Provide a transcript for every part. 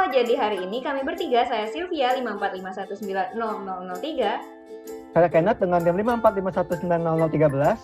jadi hari ini kami bertiga, saya Sylvia 545190003. Saya Kenneth dengan NIM 545190013.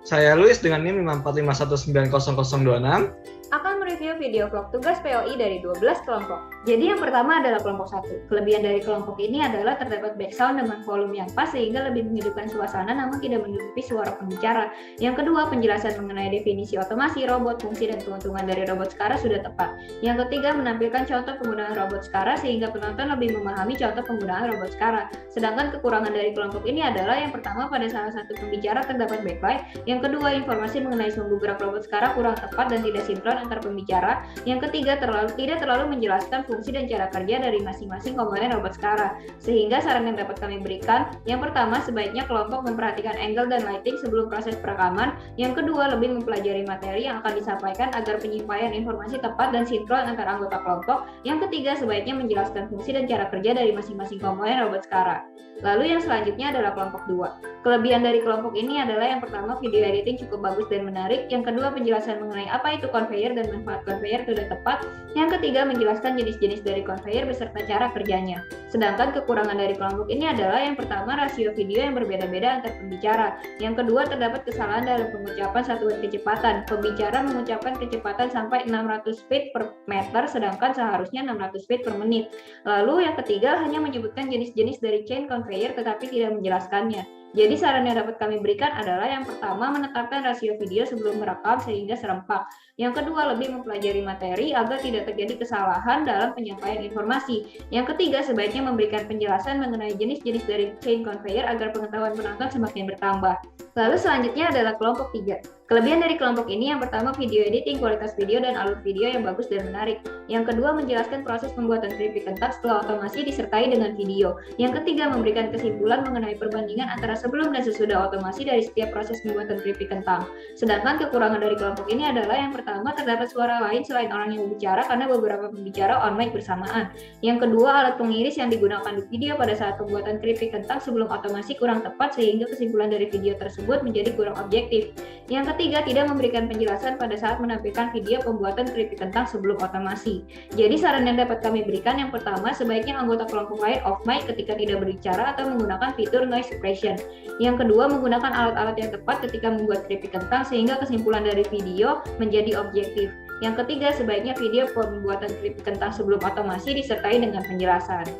Saya Luis dengan NIM 545190026. Akan mereview video vlog tugas POI dari 12 kelompok. Jadi yang pertama adalah kelompok 1. Kelebihan dari kelompok ini adalah terdapat background dengan volume yang pas sehingga lebih menghidupkan suasana namun tidak menutupi suara pembicara. Yang kedua, penjelasan mengenai definisi otomasi, robot, fungsi, dan keuntungan dari robot Skara sudah tepat. Yang ketiga, menampilkan contoh penggunaan robot Skara sehingga penonton lebih memahami contoh penggunaan robot Skara. Sedangkan kekurangan dari kelompok ini adalah yang pertama, pada salah satu pembicara terdapat backlight. Yang kedua, informasi mengenai sumbu gerak robot Skara kurang tepat dan tidak sinkron antar pembicara. Yang ketiga, tidak terlalu menjelaskan fungsi dan cara kerja dari masing-masing komponen robot Skara. Sehingga saran yang dapat kami berikan, yang pertama, sebaiknya kelompok memperhatikan angle dan lighting sebelum proses perekaman. Yang kedua, lebih mempelajari materi yang akan disampaikan agar penyampaian informasi tepat dan sinkron antar anggota kelompok. Yang ketiga, sebaiknya menjelaskan fungsi dan cara kerja dari masing-masing komponen robot Skara. Lalu yang selanjutnya adalah kelompok 2. Kelebihan dari kelompok ini adalah yang pertama, video editing cukup bagus dan menarik. Yang kedua, penjelasan mengenai apa itu conveyor dan manfaat conveyor sudah tepat. Yang ketiga, menjelaskan jenis-jenis dari conveyor beserta cara kerjanya. Sedangkan kekurangan dari kelompok ini adalah yang pertama, rasio video yang berbeda-beda antar pembicara. Yang kedua, terdapat kesalahan dalam pengucapan satuan kecepatan. Pembicara mengucapkan kecepatan sampai 600 feet per meter sedangkan seharusnya 600 feet per menit. Lalu yang ketiga, hanya menyebutkan jenis-jenis dari chain conveyor tetapi tidak menjelaskannya. Jadi saran yang dapat kami berikan adalah yang pertama, menetapkan rasio video sebelum merekam sehingga serempak. Yang kedua, lebih mempelajari materi agar tidak terjadi kesalahan dalam penyampaian informasi. Yang ketiga, sebaiknya memberikan penjelasan mengenai jenis-jenis dari chain conveyor agar pengetahuan penonton semakin bertambah. Lalu selanjutnya adalah kelompok 3. Kelebihan dari kelompok ini yang pertama, video editing, kualitas video dan alur video yang bagus dan menarik. Yang kedua, menjelaskan proses pembuatan keripik kentang setelah otomasi disertai dengan video. Yang ketiga, memberikan kesimpulan mengenai perbandingan antara sebelum dan sesudah otomasi dari setiap proses pembuatan keripik kentang. Sedangkan kekurangan dari kelompok ini adalah yang pertama, terdapat suara lain selain orang yang berbicara karena beberapa pembicara on mic bersamaan. Yang kedua, alat pengiris yang digunakan di video pada saat pembuatan keripik kentang sebelum otomasi kurang tepat sehingga kesimpulan dari video tersebut menjadi kurang objektif. Yang ketiga, tidak memberikan penjelasan pada saat menampilkan video pembuatan keripik kentang sebelum otomasi. Jadi saran yang dapat kami berikan, yang pertama, sebaiknya anggota kelompok lain off mic ketika tidak berbicara atau menggunakan fitur noise suppression. Yang kedua, menggunakan alat-alat yang tepat ketika membuat keripik kentang sehingga kesimpulan dari video menjadi objektif. Yang ketiga, sebaiknya video pembuatan keripik kentang sebelum otomasi disertai dengan penjelasan.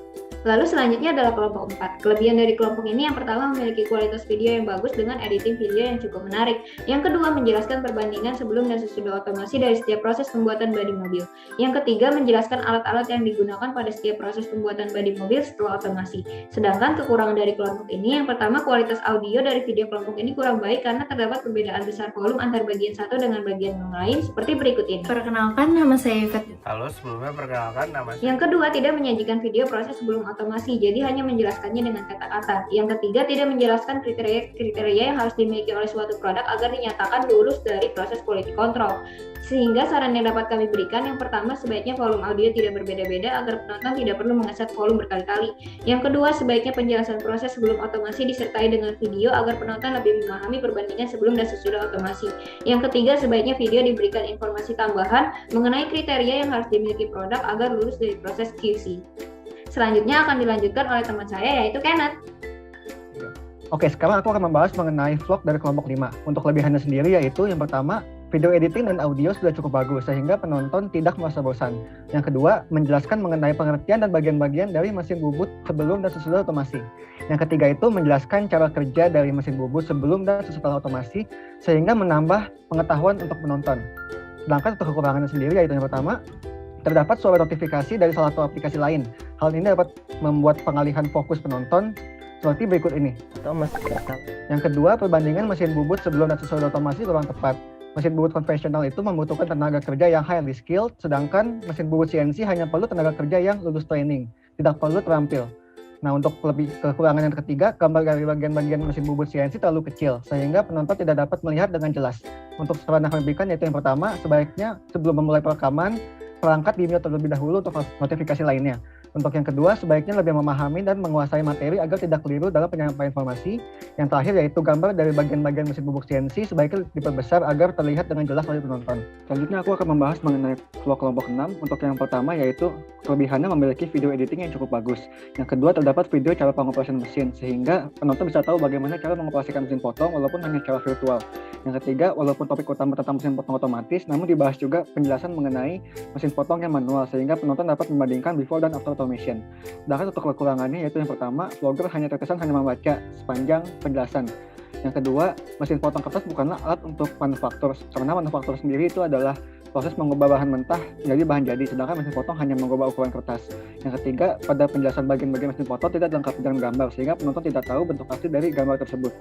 Lalu selanjutnya adalah kelompok 4. Kelebihan dari kelompok ini yang pertama, memiliki kualitas video yang bagus dengan editing video yang cukup menarik. Yang kedua, menjelaskan perbandingan sebelum dan sesudah otomasi dari setiap proses pembuatan bodi mobil. Yang ketiga, menjelaskan alat-alat yang digunakan pada setiap proses pembuatan bodi mobil setelah otomasi. Sedangkan kekurangan dari kelompok ini yang pertama, kualitas audio dari video kelompok ini kurang baik karena terdapat perbedaan besar volume antar bagian satu dengan bagian yang lain seperti berikut ini. Perkenalkan, nama saya Yvette. Halo, sebelumnya perkenalkan nama saya. Yang kedua, tidak menyajikan video proses sebelum otomasi, jadi hanya menjelaskannya dengan kata-kata. Yang ketiga, tidak menjelaskan kriteria yang harus dimiliki oleh suatu produk agar dinyatakan lulus dari proses quality control. Sehingga saran yang dapat kami berikan, yang pertama, sebaiknya volume audio tidak berbeda-beda agar penonton tidak perlu mengeset volume berkali-kali. Yang kedua, sebaiknya penjelasan proses sebelum otomasi disertai dengan video agar penonton lebih memahami perbandingan sebelum dan sesudah otomasi. Yang ketiga, sebaiknya video diberikan informasi tambahan mengenai kriteria yang harus dimiliki produk agar lulus dari proses QC. Selanjutnya akan dilanjutkan oleh teman saya, yaitu Kenneth. Oke, sekarang aku akan membahas mengenai vlog dari kelompok 5. Untuk kelebihannya sendiri yaitu yang pertama, video editing dan audio sudah cukup bagus sehingga penonton tidak merasa bosan. Yang kedua, menjelaskan mengenai pengertian dan bagian-bagian dari mesin bubut sebelum dan sesudah otomasi. Yang ketiga itu menjelaskan cara kerja dari mesin bubut sebelum dan sesudah otomasi sehingga menambah pengetahuan untuk penonton. Sedangkan untuk kekurangannya sendiri yaitu yang pertama, terdapat suara notifikasi dari salah satu aplikasi lain. Hal ini dapat membuat pengalihan fokus penonton seperti berikut ini. Yang kedua, perbandingan mesin bubut sebelum dan sesudah otomasi kurang tepat. Mesin bubut konvensional itu membutuhkan tenaga kerja yang highly skilled, sedangkan mesin bubut CNC hanya perlu tenaga kerja yang lulus training, tidak perlu terampil. Nah, untuk lebih kekurangan yang ketiga, gambar dari bagian-bagian mesin bubut CNC terlalu kecil, sehingga penonton tidak dapat melihat dengan jelas. Untuk saran yang kami berikan yaitu yang pertama, sebaiknya sebelum memulai perekaman, perangkat di-mute terlebih dahulu untuk notifikasi lainnya. Untuk yang kedua, sebaiknya lebih memahami dan menguasai materi agar tidak keliru dalam penyampaian informasi. Yang terakhir yaitu gambar dari bagian-bagian mesin bubuk CNC sebaiknya diperbesar agar terlihat dengan jelas oleh penonton. Selanjutnya aku akan membahas mengenai vlog kelompok 6. Untuk yang pertama yaitu kelebihannya memiliki video editing yang cukup bagus. Yang kedua, terdapat video cara pengoperasian mesin sehingga penonton bisa tahu bagaimana cara mengoperasikan mesin potong walaupun hanya secara virtual. Yang ketiga, walaupun topik utama tentang mesin potong otomatis, namun dibahas juga penjelasan mengenai mesin potong yang manual sehingga penonton dapat membandingkan before dan after automation. Sedangkan untuk kekurangannya yaitu yang pertama, vlogger hanya terkesan hanya membaca sepanjang penjelasan. Yang kedua, mesin potong kertas bukanlah alat untuk manufaktur, karena manufaktur sendiri itu adalah proses mengubah bahan mentah menjadi bahan jadi, sedangkan mesin potong hanya mengubah ukuran kertas. Yang ketiga, pada penjelasan bagian-bagian mesin potong tidak dilengkapi dengan gambar, sehingga penonton tidak tahu bentuk asli dari gambar tersebut.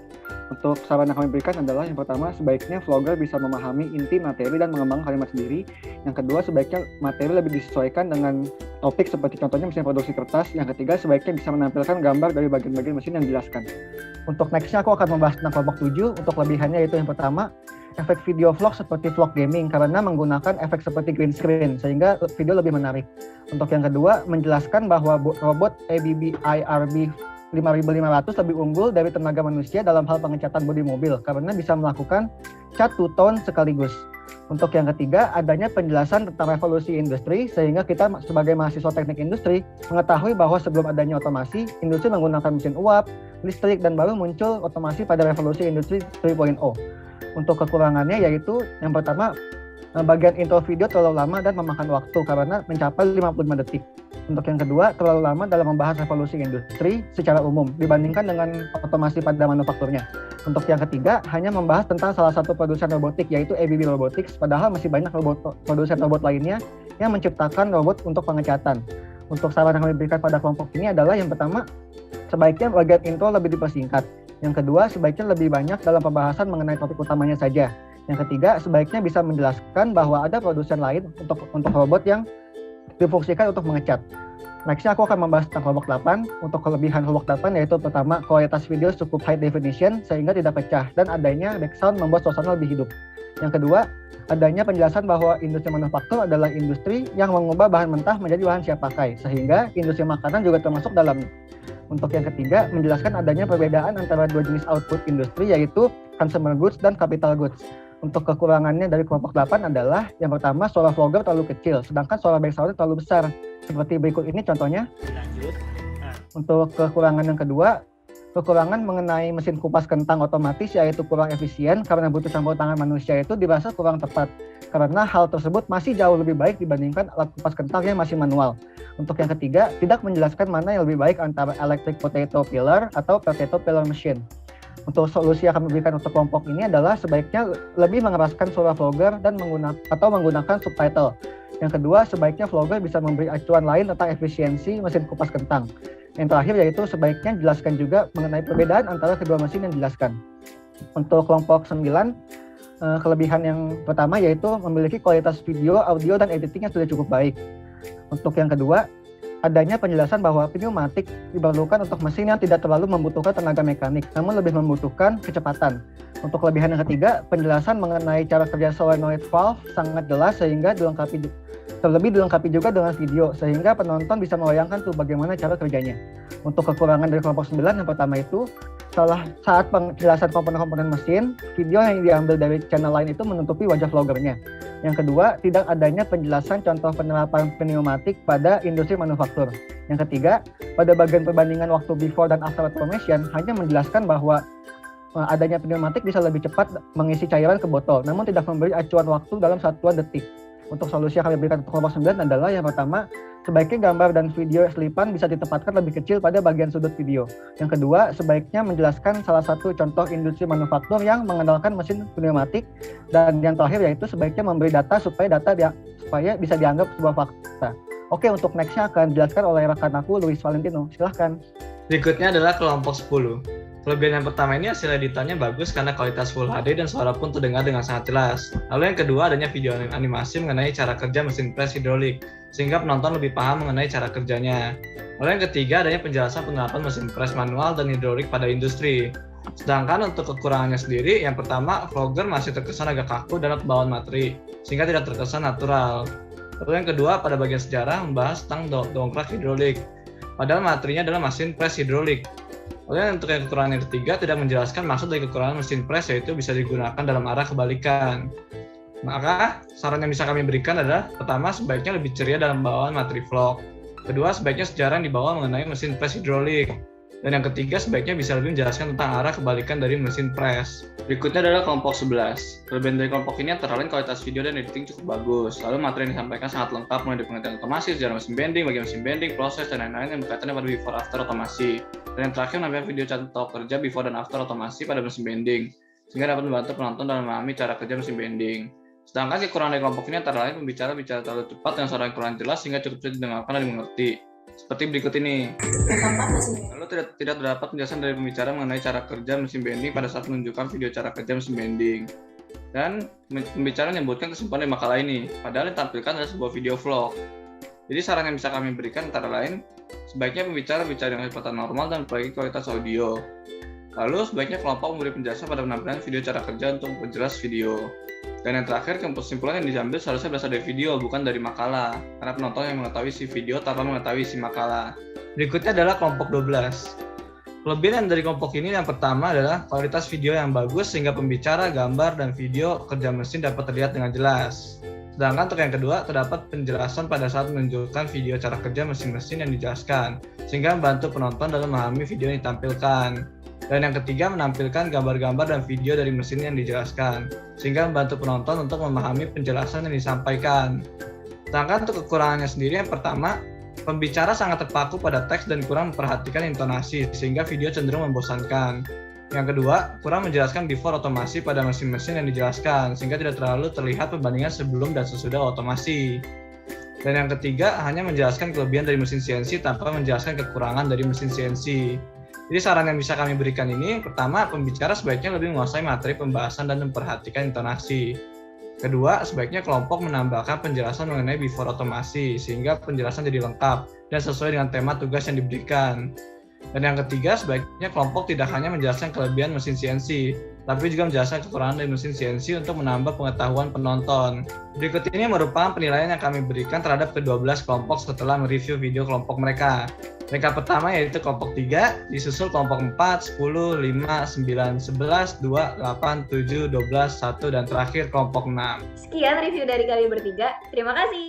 Untuk saran yang kami berikan adalah yang pertama, sebaiknya vlogger bisa memahami inti materi dan mengembangkan kalimat sendiri. Yang kedua, sebaiknya materi lebih disesuaikan dengan topik seperti contohnya mesin produksi kertas. Yang ketiga, sebaiknya bisa menampilkan gambar dari bagian-bagian mesin yang dijelaskan. Untuk nextnya aku akan membahas tentang kelompok 7. Untuk kelebihannya yaitu yang pertama, efek video vlog seperti vlog gaming karena menggunakan efek seperti green screen sehingga video lebih menarik. Untuk yang kedua, menjelaskan bahwa robot ABB IRB 5500 lebih unggul dari tenaga manusia dalam hal pengecatan bodi mobil karena bisa melakukan cat to tone sekaligus. Untuk yang ketiga, adanya penjelasan tentang revolusi industri sehingga kita sebagai mahasiswa teknik industri mengetahui bahwa sebelum adanya otomasi, industri menggunakan mesin uap, listrik, dan baru muncul otomasi pada revolusi industri 3.0. Untuk kekurangannya yaitu yang pertama, bagian intro video terlalu lama dan memakan waktu karena mencapai 55 detik. Untuk yang kedua, terlalu lama dalam membahas revolusi industri secara umum dibandingkan dengan otomasi pada manufakturnya. Untuk yang ketiga, hanya membahas tentang salah satu produsen robotik yaitu ABB Robotics, padahal masih banyak produsen robot lainnya yang menciptakan robot untuk pengecatan. Untuk saran yang kami berikan pada kelompok ini adalah yang pertama, sebaiknya bagian intro lebih dipersingkat. Yang kedua, sebaiknya lebih banyak dalam pembahasan mengenai topik utamanya saja. Yang ketiga, sebaiknya bisa menjelaskan bahwa ada produsen lain untuk robot yang difungsikan untuk mengecat. Nextnya aku akan membahas tentang kelompok 8. Untuk kelebihan kelompok 8 yaitu pertama, kualitas video cukup high definition sehingga tidak pecah dan adanya background membuat suasana lebih hidup. Yang kedua, adanya penjelasan bahwa industri manufaktur adalah industri yang mengubah bahan mentah menjadi bahan siap pakai sehingga industri makanan juga termasuk dalamnya. Untuk yang ketiga, menjelaskan adanya perbedaan antara dua jenis output industri yaitu consumer goods dan capital goods. Untuk kekurangannya dari kelompok 8 adalah yang pertama, suara vlogger terlalu kecil, sedangkan suara backsound terlalu besar. Seperti berikut ini contohnya. Lanjut. Untuk kekurangan yang kedua, kekurangan mengenai mesin kupas kentang otomatis yaitu kurang efisien karena butuh campur tangan manusia itu dirasa kurang tepat. Karena hal tersebut masih jauh lebih baik dibandingkan alat kupas kentang yang masih manual. Untuk yang ketiga, tidak menjelaskan mana yang lebih baik antara electric potato peeler atau potato peeler machine. Untuk solusi yang kami berikan untuk kelompok ini adalah sebaiknya lebih mengeraskan suara vlogger dan menggunakan subtitle. Yang kedua, sebaiknya vlogger bisa memberi acuan lain tentang efisiensi mesin kupas kentang. Yang terakhir yaitu sebaiknya jelaskan juga mengenai perbedaan antara kedua mesin yang dijelaskan. Untuk kelompok 9, kelebihan yang pertama yaitu memiliki kualitas video, audio, dan editing yang sudah cukup baik. Untuk yang kedua, adanya penjelasan bahwa pneumatik diperlukan untuk mesin yang tidak terlalu membutuhkan tenaga mekanik, namun lebih membutuhkan kecepatan. Untuk kelebihan yang ketiga, penjelasan mengenai cara kerja solenoid valve sangat jelas sehingga dilengkapi juga dengan video, sehingga penonton bisa membayangkan tuh bagaimana cara kerjanya. Untuk kekurangan dari kelompok 9, yang pertama itu, saat penjelasan komponen-komponen mesin, video yang diambil dari channel lain itu menutupi wajah vloggernya. Yang kedua, tidak adanya penjelasan contoh penerapan pneumatik pada industri manufaktur. Yang ketiga, pada bagian perbandingan waktu before dan after automation hanya menjelaskan bahwa adanya pneumatik bisa lebih cepat mengisi cairan ke botol, namun tidak memberi acuan waktu dalam satuan detik. Untuk solusi yang kami berikan untuk kelompok 9 adalah yang pertama, sebaiknya gambar dan video selipan bisa ditempatkan lebih kecil pada bagian sudut video. Yang kedua, sebaiknya menjelaskan salah satu contoh industri manufaktur yang mengandalkan mesin pneumatik. Dan yang terakhir yaitu sebaiknya memberi data supaya bisa dianggap sebuah fakta. Oke, untuk nextnya akan dijelaskan oleh rekan aku, Luis Valentino. Silahkan. Berikutnya adalah kelompok 10. Kelebihan yang pertama ini hasil editannya bagus karena kualitas Full HD dan suara pun terdengar dengan sangat jelas. Lalu yang kedua adanya video animasi mengenai cara kerja mesin pres hidrolik, sehingga penonton lebih paham mengenai cara kerjanya. Lalu yang ketiga adanya penjelasan penerapan mesin pres manual dan hidrolik pada industri. Sedangkan untuk kekurangannya sendiri, yang pertama vlogger masih terkesan agak kaku dalam pembawaan materi, sehingga tidak terkesan natural. Lalu yang kedua, pada bagian sejarah membahas tentang dongkrak hidrolik. Padahal materinya adalah mesin pres hidrolik. Lalu untuk yang kekurangan yang ketiga, tidak menjelaskan maksud dari kekurangan mesin pres, yaitu bisa digunakan dalam arah kebalikan. Maka saran yang bisa kami berikan adalah, pertama, sebaiknya lebih ceria dalam bawaan materi vlog. Kedua, sebaiknya sejarah yang dibawa mengenai mesin pres hidrolik. Dan yang ketiga, sebaiknya bisa lebih menjelaskan tentang arah kebalikan dari mesin pres. Berikutnya adalah kelompok 11. Kelebihan dari kelompok ini antara lain kualitas video dan editing cukup bagus. Lalu materi yang disampaikan sangat lengkap, mulai dari pengertian otomasi, sejarah mesin bending, bagian mesin bending, proses, dan lain-lain yang berkaitannya pada before after otomasi. Dan yang terakhir menampilkan video contoh kerja before dan after otomasi pada mesin bending, sehingga dapat membantu penonton dalam memahami cara kerja mesin bending. Sedangkan kekurangan dari kelompok ini antara lain pembicara bicara terlalu cepat dengan suara yang kurang jelas sehingga cukup sulit didengarkan dan dimengerti. Seperti berikut ini. Lalu tidak terdapat penjelasan dari pembicara mengenai cara kerja mesin bending pada saat menunjukkan video cara kerja mesin bending. Dan pembicara menyebutkan kesimpulan dari makalah ini, padahal yang ditampilkan adalah sebuah video vlog. Jadi saran yang bisa kami berikan antara lain, sebaiknya pembicara bicara dengan kecepatan normal dan memperbaiki kualitas audio. Lalu sebaiknya kelompok memberi penjelasan pada penampilan video cara kerja untuk memperjelas video. Dan yang terakhir, kesimpulan yang diambil seharusnya berasal dari video, bukan dari makalah, karena penonton yang mengetahui isi video tanpa mengetahui isi makalah. Berikutnya adalah kelompok 12. Kelebihan dari kelompok ini yang pertama adalah kualitas video yang bagus sehingga pembicara, gambar, dan video kerja mesin dapat terlihat dengan jelas. Sedangkan untuk yang kedua, terdapat penjelasan pada saat menunjukkan video cara kerja mesin-mesin yang dijelaskan, sehingga membantu penonton dalam memahami video yang ditampilkan. Dan yang ketiga, menampilkan gambar-gambar dan video dari mesin yang dijelaskan, sehingga membantu penonton untuk memahami penjelasan yang disampaikan. Sedangkan untuk kekurangannya sendiri, yang pertama, pembicara sangat terpaku pada teks dan kurang memperhatikan intonasi, sehingga video cenderung membosankan. Yang kedua, kurang menjelaskan before otomasi pada mesin-mesin yang dijelaskan, sehingga tidak terlalu terlihat perbandingan sebelum dan sesudah otomasi. Dan yang ketiga, hanya menjelaskan kelebihan dari mesin CNC tanpa menjelaskan kekurangan dari mesin CNC. Jadi saran yang bisa kami berikan ini, pertama, pembicara sebaiknya lebih menguasai materi pembahasan dan memperhatikan intonasi. Kedua, sebaiknya kelompok menambahkan penjelasan mengenai before otomasi, sehingga penjelasan jadi lengkap dan sesuai dengan tema tugas yang diberikan. Dan yang ketiga, sebaiknya kelompok tidak hanya menjelaskan kelebihan mesin CNC, tapi juga menjelaskan kekurangan dari mesin CNC untuk menambah pengetahuan penonton. Berikut ini merupakan penilaian yang kami berikan terhadap ke-12 kelompok setelah mereview video kelompok mereka. Mereka pertama yaitu kelompok 3, disusul kelompok 4, 10, 5, 9, 11, 2, 8, 7, 12, 1, dan terakhir kelompok 6. Sekian review dari kami bertiga. Terima kasih.